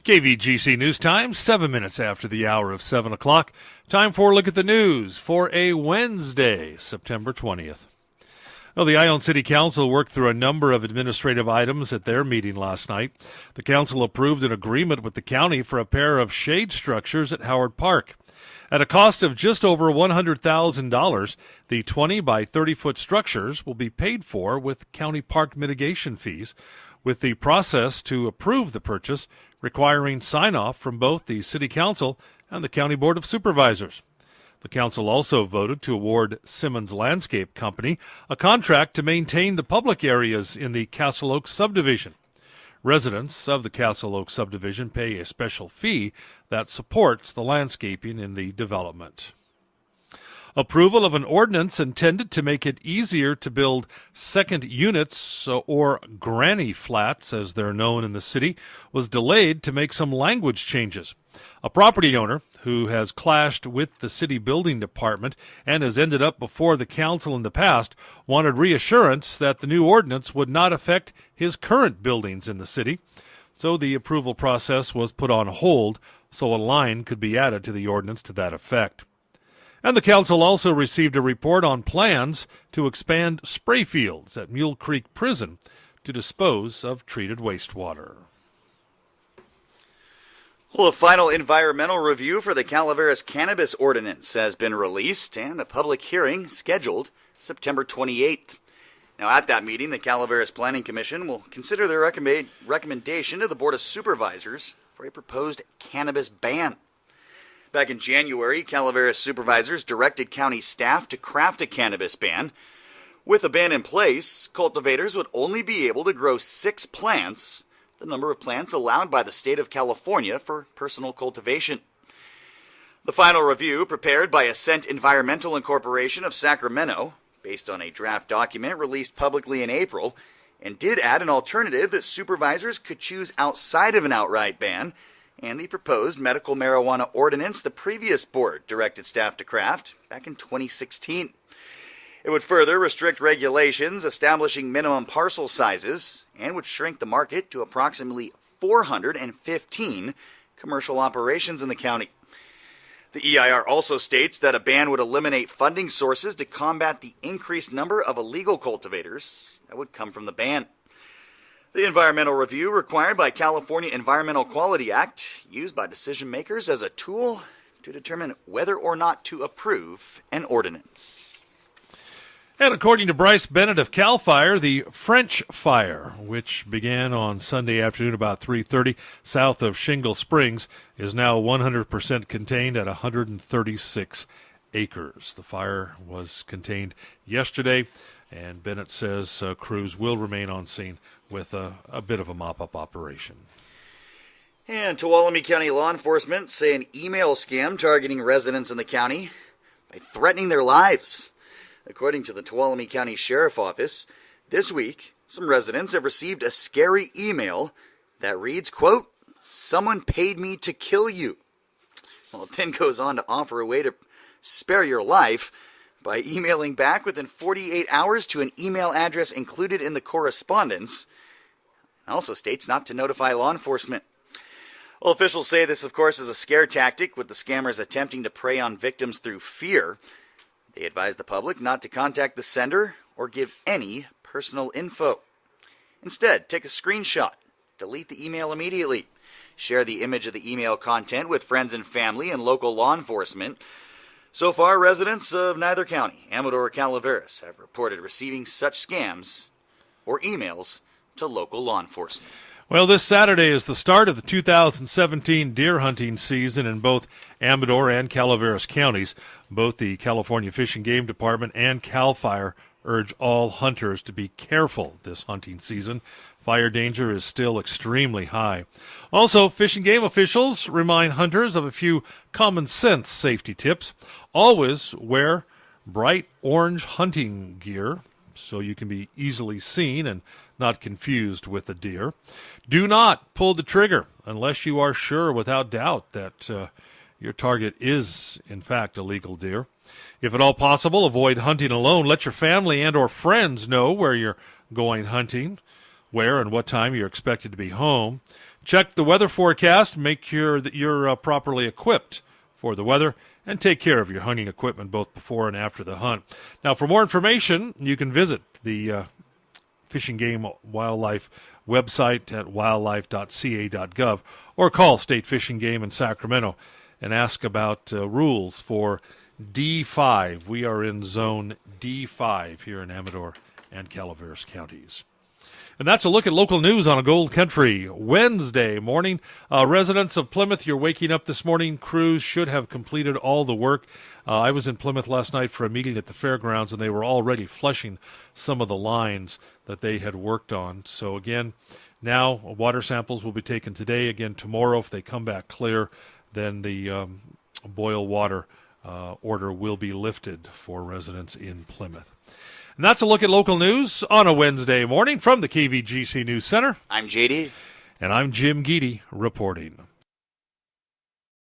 KVGC News Time, 7 minutes after the hour of 7 o'clock. Time for a look at the news for a Wednesday, September 20th. Well, the Ione City Council worked through a number of administrative items at their meeting last night. The council approved an agreement with the county for a pair of shade structures at Howard Park. At a cost of just over $100,000, the 20 by 30-foot structures will be paid for with county park mitigation fees, with the process to approve the purchase requiring sign-off from both the City Council and the County Board of Supervisors. The council also voted to award Simmons Landscape Company a contract to maintain the public areas in the Castle Oak subdivision. Residents of the Castle Oak subdivision pay a special fee that supports the landscaping in the development. Approval of an ordinance intended to make it easier to build second units, or granny flats as they're known in the city, was delayed to make some language changes. A property owner who has clashed with the city building department and has ended up before the council in the past wanted reassurance that the new ordinance would not affect his current buildings in the city. So the approval process was put on hold so a line could be added to the ordinance to that effect. And the council also received a report on plans to expand spray fields at Mule Creek Prison to dispose of treated wastewater. Well, a final environmental review for the Calaveras Cannabis Ordinance has been released and a public hearing scheduled September 28th. Now, at that meeting, the Calaveras Planning Commission will consider their recommendation to the Board of Supervisors for a proposed cannabis ban. Back in January, Calaveras supervisors directed county staff to craft a cannabis ban. With a ban in place, cultivators would only be able to grow 6 plants, the number of plants allowed by the state of California for personal cultivation. The final review, prepared by Ascent Environmental Incorporation of Sacramento, based on a draft document released publicly in April, and did add an alternative that supervisors could choose outside of an outright ban, and the proposed medical marijuana ordinance the previous board directed staff to craft back in 2016. It would further restrict regulations establishing minimum parcel sizes and would shrink the market to approximately 415 commercial operations in the county. The EIR also states that a ban would eliminate funding sources to combat the increased number of illegal cultivators that would come from the ban. The environmental review required by California Environmental Quality Act, used by decision makers as a tool to determine whether or not to approve an ordinance. And according to Bryce Bennett of CAL FIRE, the French fire, which began on Sunday afternoon about 3:30 south of Shingle Springs, is now 100% contained at 136 acres. The fire was contained yesterday, and Bennett says crews will remain on scene with a bit of a mop-up operation. And Tuolumne County law enforcement say an email scam targeting residents in the county by threatening their lives. According to the Tuolumne County Sheriff Office, this week, some residents have received a scary email that reads, quote, "Someone paid me to kill you." Well, it then goes on to offer a way to spare your life by emailing back within 48 hours to an email address included in the correspondence. It also states not to notify law enforcement. Well, officials say this, of course, is a scare tactic, with the scammers attempting to prey on victims through fear. They advise the public not to contact the sender or give any personal info. Instead, take a screenshot, delete the email immediately, share the image of the email content with friends and family and local law enforcement. So far, residents of neither county, Amador or Calaveras, have reported receiving such scams or emails to local law enforcement. Well, this Saturday is the start of the 2017 deer hunting season in both Amador and Calaveras counties. Both the California Fish and Game Department and CAL FIRE urge all hunters to be careful this hunting season. Fire danger is still extremely high. Also, Fish and Game officials remind hunters of a few common sense safety tips. Always wear bright orange hunting gear so you can be easily seen and not confused with a deer. Do not pull the trigger unless you are sure without doubt that your target is, in fact, a legal deer. If at all possible, avoid hunting alone. Let your family and or friends know where you're going hunting, where and what time you're expected to be home. Check the weather forecast, make sure that you're properly equipped for the weather, and take care of your hunting equipment both before and after the hunt. Now, for more information, you can visit the Fish and Game Wildlife website at wildlife.ca.gov or call State Fish and Game in Sacramento and ask about rules for D5. We are in zone D5 here in Amador and Calaveras counties. And that's a look at local news on a Gold Country Wednesday morning. Residents of Plymouth, you're waking up this morning. Crews should have completed all the work. I was in Plymouth last night for a meeting at the fairgrounds, and they were already flushing some of the lines that they had worked on. So again, now water samples will be taken today. Again, tomorrow, if they come back clear, then the boil water order will be lifted for residents in Plymouth. And that's a look at local news on a Wednesday morning from the KVGC News Center. I'm JD. And I'm Jim Geedy reporting.